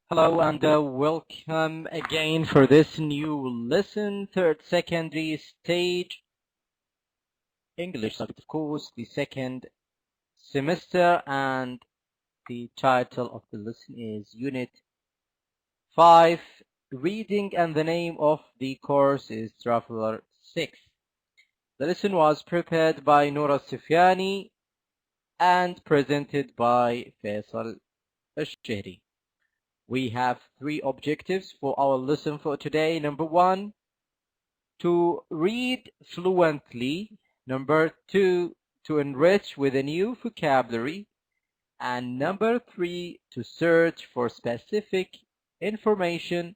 Hello and welcome again for this new lesson, third secondary stage English subject, of course, the second semester, and the title of the lesson is Unit 5, Reading, and the name of the course is Traveller 6. The lesson was prepared by Noura Sufyani and presented by Faisal Asheri. We have three objectives for our lesson for today. Number 1, to read fluently. Number 2, to enrich with a new vocabulary. And number 3, to search for specific information.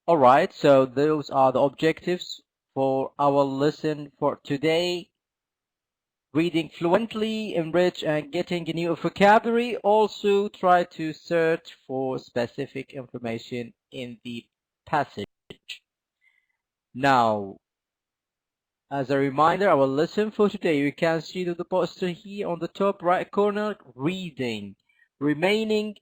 Alright, so those are the objectives for our lesson for today. Reading fluently, enrich, and getting a new vocabulary. Also try to search for specific information in the passage. Now, as a reminder, our lesson for today, you can see the poster here on the top right corner, reading, remaining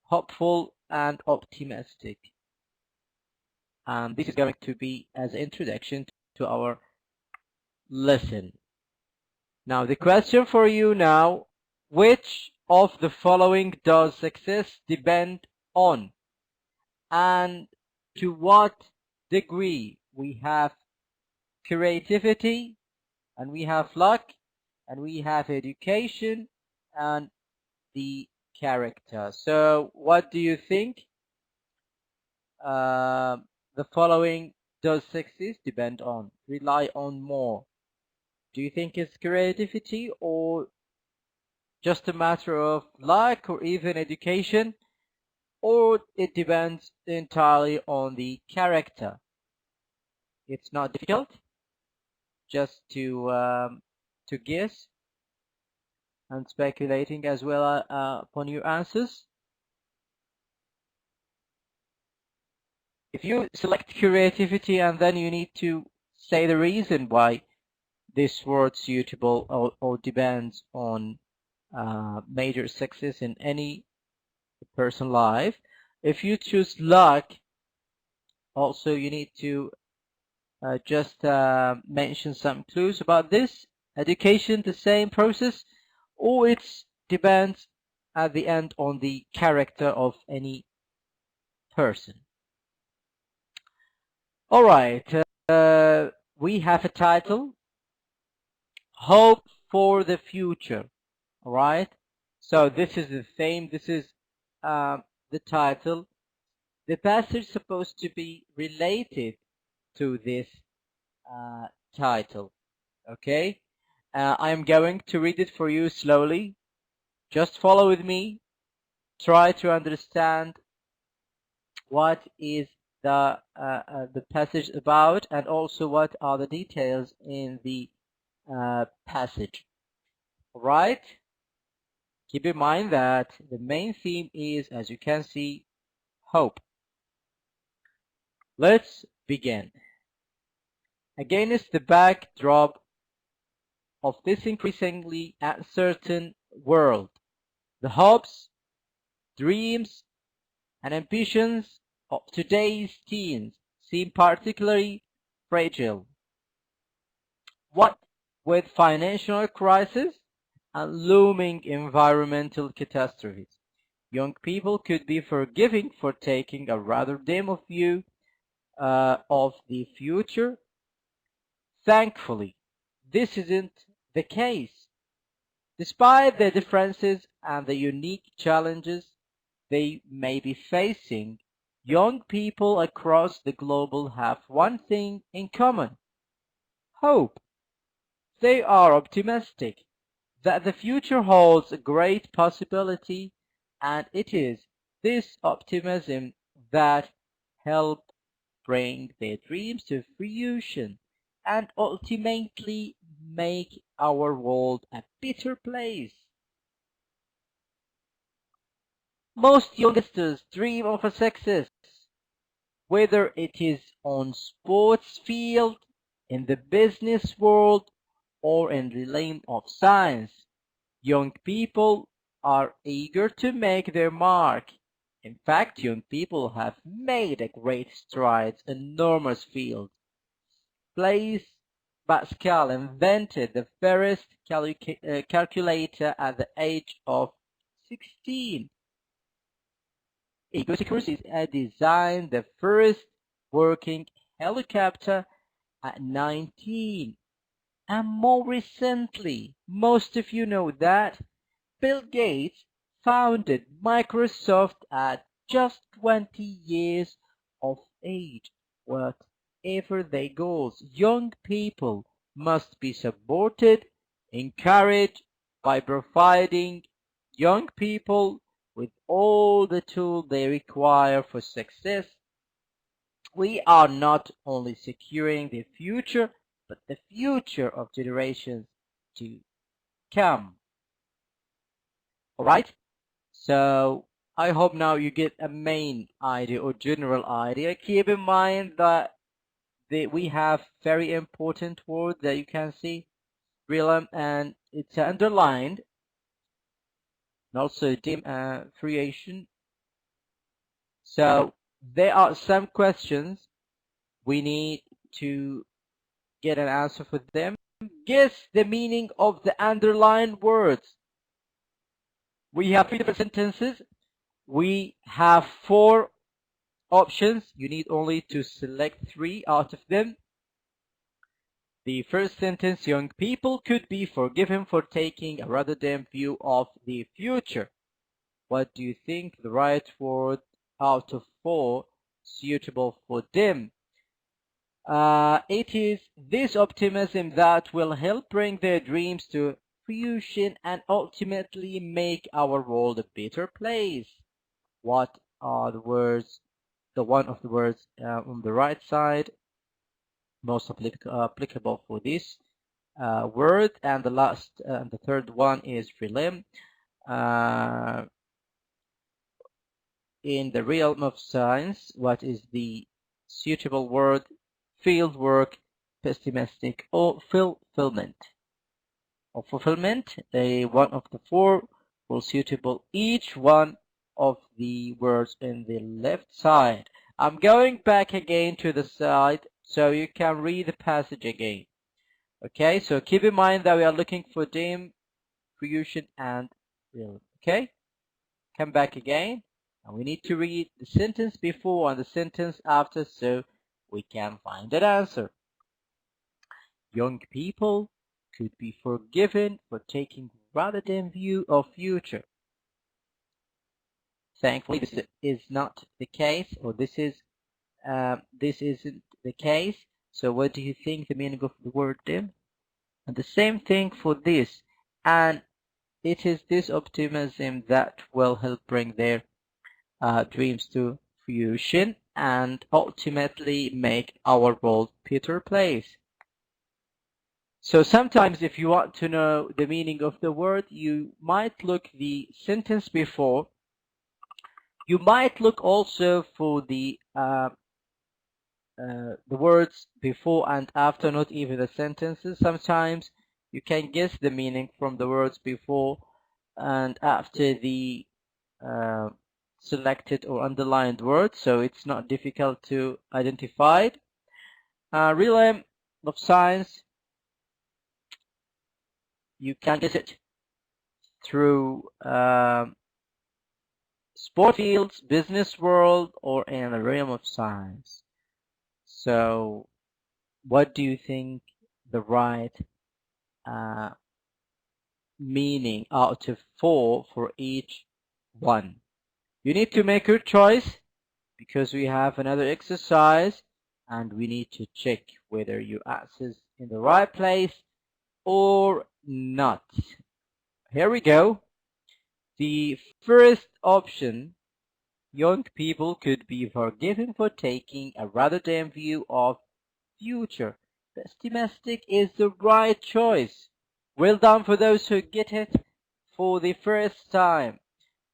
hopeful and optimistic. And this is going to be as an introduction to our lesson. Now, the question for you now, which of the following does success depend on? And to what degree? We have creativity, and we have luck, and we have education, and the character. So what do you think? The following does success depend on, rely on more? Do you think it's creativity, or just a matter of luck, or even education, or it depends entirely on the character? It's not difficult just to guess and speculating as well upon your answers. If you select creativity, and then you need to say the reason why this word suitable or depends on major success in any person life. If you choose luck, also you need to just mention some clues about this. Education, the same process, or it depends at the end on the character of any person. All right, we have a title, Hope for the Future. All right, so this is the theme, this is the title. The passage is supposed to be related to this title. Okay, I am going to read it for you slowly. Just follow with me. Try to understand what is the passage about, and also what are the details in the passage. All right. Keep in mind that the main theme is, as you can see, hope. Let's begin. Against the backdrop of this increasingly uncertain world, the hopes, dreams, and ambitions of today's teens seem particularly fragile. What with financial crisis and looming environmental catastrophes, young people could be forgiving for taking a rather dim view of the future. Thankfully, this isn't the case. Despite the differences and the unique challenges they may be facing, young people across the globe have one thing in common: hope. They are optimistic that the future holds a great possibility, and it is this optimism that helps bring their dreams to fruition and ultimately make our world a better place. Most youngsters dream of a success, whether it is on sports field, in the business world, or in the realm of science. Young people are eager to make their mark. In fact, young people have made a great strides in enormous fields. Blaise Pascal invented the first calculator at the age of 16. Egosicurus designed the first working helicopter at 19. And more recently, most of you know that Bill Gates founded Microsoft at just 20 years of age. Whatever their goals, young people must be supported, encouraged by providing young people with all the tools they require for success. We are not only securing the future, but the future of generations to come. Alright? So I hope now you get a main idea or general idea. Keep in mind that we have very important words that you can see, realm, and it's underlined, and also dim creation. So there are some questions we need to get an answer for them. Guess the meaning of the underlined words. We have 3 different sentences. We have 4 options. You need only to select 3 out of them. The first sentence, young people could be forgiven for taking a rather dim view of the future. What do you think the right word out of 4 suitable for them? It is this optimism that will help bring their dreams to fruition and ultimately make our world a better place. What are the words, the one of the words on the right side, most applicable for this word, and the last, the third one is realm. In the realm of science, what is the suitable word? Field work, pessimistic, or fulfillment. Or fulfillment, one of the 4 will suitable each one of the words in the left side. I'm going back again to the side so you can read the passage again. Okay, so keep in mind that we are looking for dim, fruition, and real. Okay, come back again, and we need to read the sentence before and the sentence after so we can find an answer. Young people could be forgiven for taking rather dim view of future. Thankfully, this is not the case, or this isn't the case. So what do you think the meaning of the word dim? And the same thing for this. And it is this optimism that will help bring their dreams to fruition and ultimately make our world a better place. So sometimes if you want to know the meaning of the word, you might look the sentence before. You might look also for the words before and after, not even the sentences. Sometimes you can guess the meaning from the words before and after the selected or underlined word, so it's not difficult to identify it. Realm of science, you can guess it through sport fields, business world, or in the realm of science. So what do you think the right meaning out of 4 for each one? You need to make your choice because we have another exercise and we need to check whether you access in the right place or not. Here we go. The first option, young people could be forgiven for taking a rather dim view of future. Pessimistic is the right choice. Well done for those who get it for the first time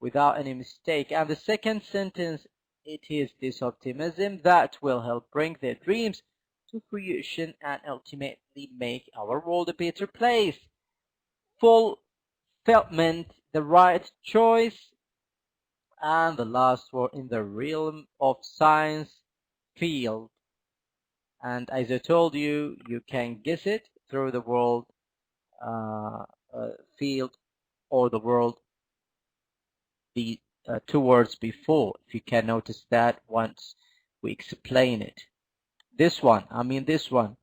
without any mistake. And the second sentence, it is this optimism that will help bring their dreams to fruition and ultimately make our world a better place. fulfillment, the right choice, and the last one in the realm of science field. And as I told you, you can guess it through the world field or the world the two words before, if you can notice that once we explain it. This one, this one.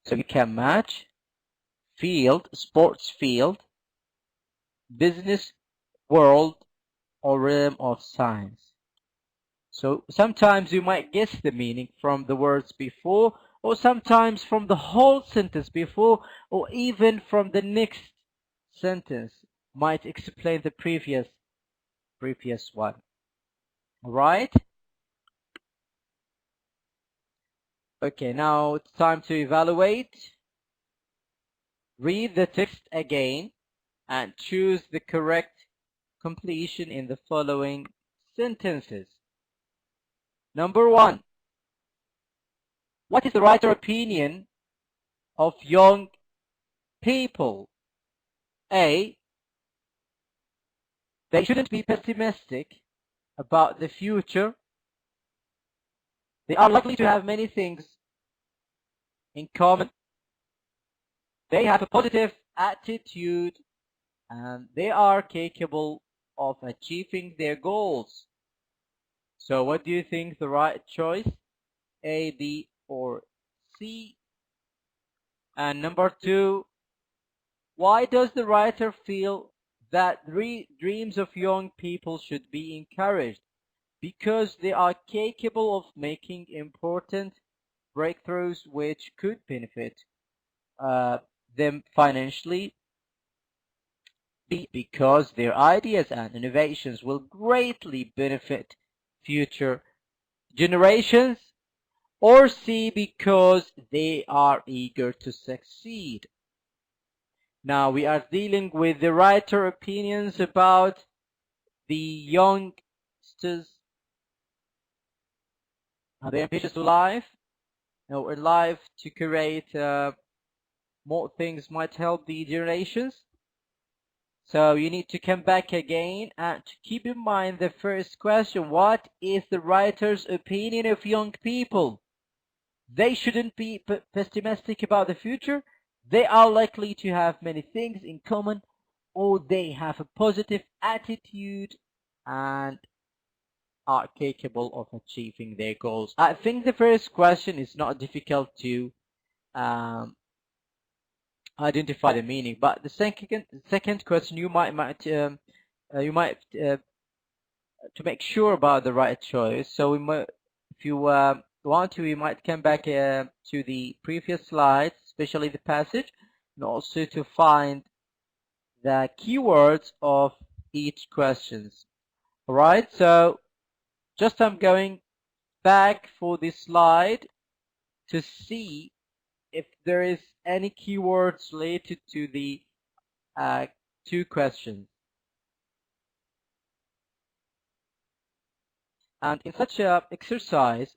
So you can match field, sports field, business world, or realm of science. So sometimes you might guess the meaning from the words before, or sometimes from the whole sentence before, or even from the next sentence might explain the previous one. All right? Okay, now it's time to evaluate. Read the text again and choose the correct completion in the following sentences. Number 1. What is the writer's opinion of young people? A. They shouldn't be pessimistic about the future. They are likely to have many things in common. They have a positive attitude and they are capable of achieving their goals. So what do you think the right choice? A, B, or C? And number 2, why does the writer feel that dreams of young people should be encouraged? Because they are capable of making important breakthroughs which could benefit them financially. B, because their ideas and innovations will greatly benefit future generations. Or C, because they are eager to succeed. Now we are dealing with the writer opinions about the youngsters. Are they ambitious to life? No, in life to create more things might help the generations. So you need to come back again and to keep in mind the first question. What is the writer's opinion of young people? They shouldn't be pessimistic about the future. They are likely to have many things in common, or they have a positive attitude and are capable of achieving their goals. I think the first question is not difficult to identify the meaning, but the second question you might to make sure about the right choice. So we might, if you want to, we might come back to the previous slides, especially the passage, and also to find the keywords of each questions. All right, so just I'm going back for this slide to see if there is any keywords related to the two questions. And in such an exercise,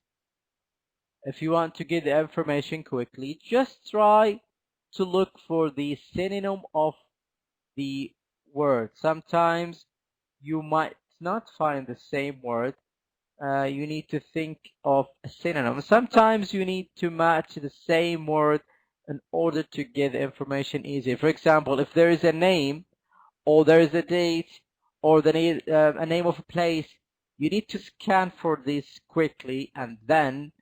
if you want to get the information quickly, just try to look for the synonym of the word. Sometimes you might not find the same word. You need to think of a synonym. Sometimes you need to match the same word in order to get the information easy. For example, if there is a name, or there is a date, or a name of a place, you need to scan for this quickly and then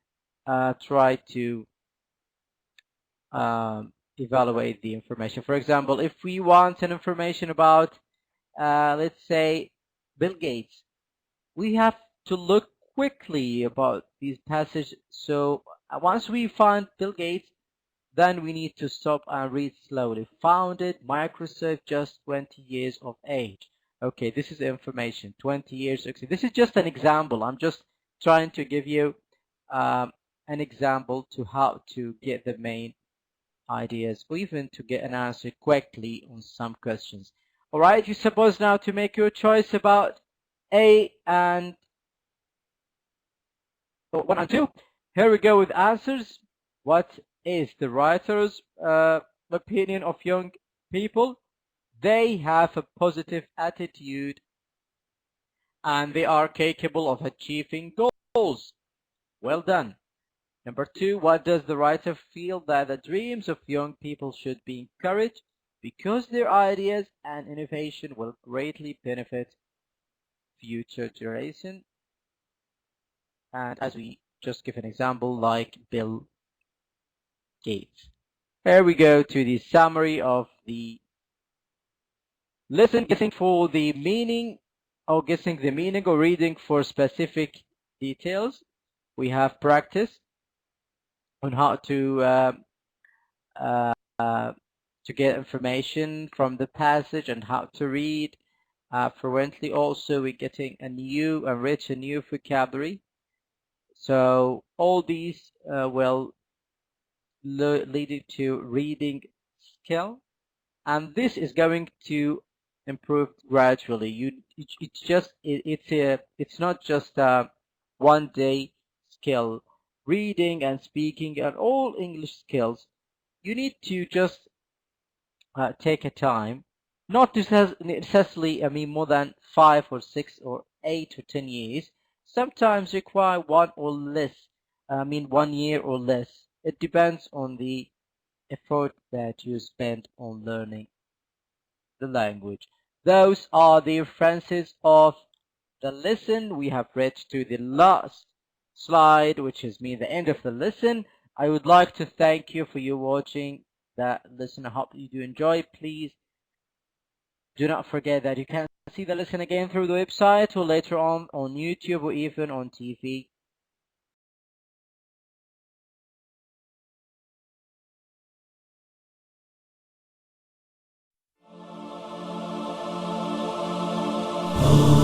try to evaluate the information. For example, if we want an information about, let's say, Bill Gates, we have to look quickly about these passages. So once we find Bill Gates, then we need to stop and read slowly. Founded Microsoft, just 20 years of age. Okay, this is information, 20 years. This is just an example. I'm just trying to give you an example to how to get the main ideas, or even to get an answer quickly on some questions. All right, you're supposed now to make your choice about A and 1 and 2. Here we go with answers. What is the writer's opinion of young people? they have a positive attitude and they are capable of achieving goals. Well done. Number 2, what does the writer feel that the dreams of young people should be encouraged because their ideas and innovation will greatly benefit future generation? And as we just give an example, like Bill Gates. Here we go to the summary of the lesson, guessing for the meaning or guessing the meaning or reading for specific details. We have practice on how to get information from the passage and how to read fluently. Also, we're getting a new and rich and new vocabulary. So all these will lead to reading skill, and this is going to improve gradually. It's not just a one day skill. Reading and speaking and all English skills, you need to just take a time, not necessarily, more than 5 or 6 or 8 or 10 years. Sometimes require one or less, 1 year or less. It depends on the effort that you spend on learning the language. Those are the references of the lesson. We have read to the last slide, which is the end of the lesson. I would like to thank you for your watching that lesson. I hope you do enjoy. Please do not forget that you can see the lesson again through the website or later on YouTube or even on TV. Oh